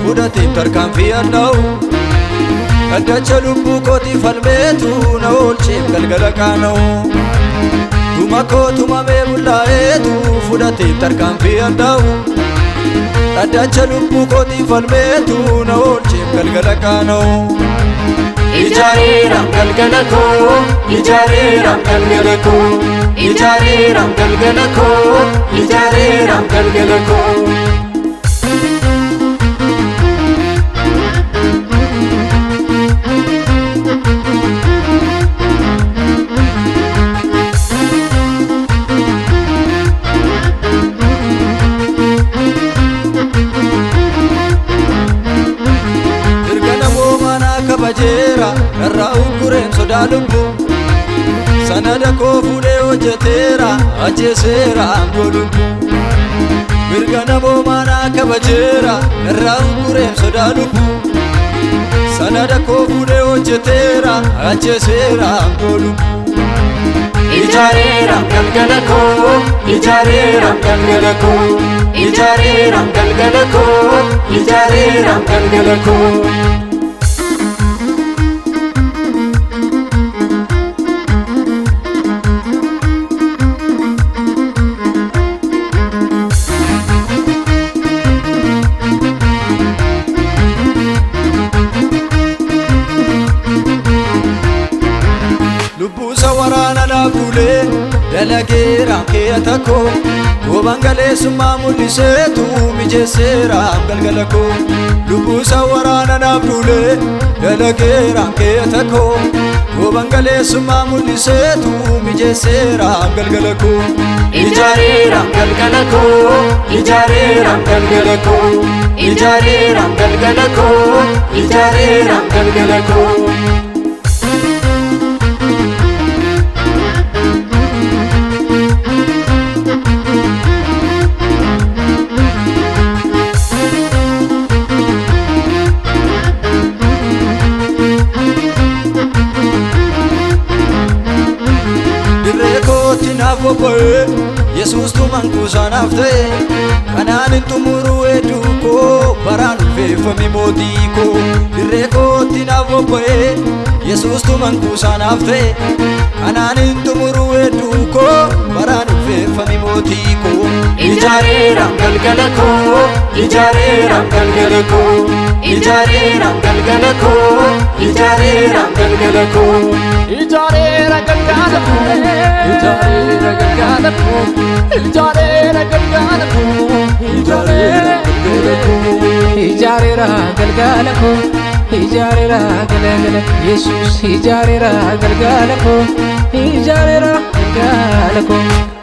fudhateef tarkaanfii addaa'u dhaddacha lubbuu kootii falmeetu na oolcheef galgala qaana'u tuma koo tumamee bullaa'eetu fudhateef tarkaanfii addaa'u dhaddacha lubbuu kootii falmeetu na oolcheef galgala qaana'u Ijaareeram galgala koo ijaareeram galgala koo ijaareeram galgala koo ijaareeram galgala koo Bajera narraa ugureen sodaa lubbuu sanada koo fuudhee hojjeteera ajjeeseera aangoo lubbuu mirga namoomaa naa kabajeera narraa ugureen sodaa lubbuu sanada koo fuudhee hojjeteera ajjeeseera aangoo lubbuu Ijaareeram galgala koo ijaareeram galgala koo ijaareeram galgala koo ijaareeram galgala koo Lubbuusa waraana dhaabdulee dalageera keeyata koo goobaan galeessummaa mul'iseetu mijeesseera galgala koo Lubbuusa waraana dhaabdulee dalageera keeyata koo goobaan galeessummaa mul'iseetu mijeesseera galgala koo Ijaareeram galgala koo ijaareeram galgala koo ijaareeram galgala koo ijaareeram galgala koo Yesus tu mankuusaa naaf ta'e kanaan hin xumuruu hedduu koo baraan ulfeeffame mootii koo dirree kootti naaf bobba'e Yesus tu mankuusaa naaf ta'e kanaan hin xumuruu hedduu koo baraan ulfeeffame mootii koo Ijaareeram galgala koo ijaareeram galgala koo ijaareeram galgala koo ijaareeram galgala koo Ijaareera galgala koo ijaareera galgala koo ijaareera galgala koo ijaareera galgala koo ijaareera galgala koo ijaareera galgala Yesus ijaareera galgala koo ijaareera galgala koo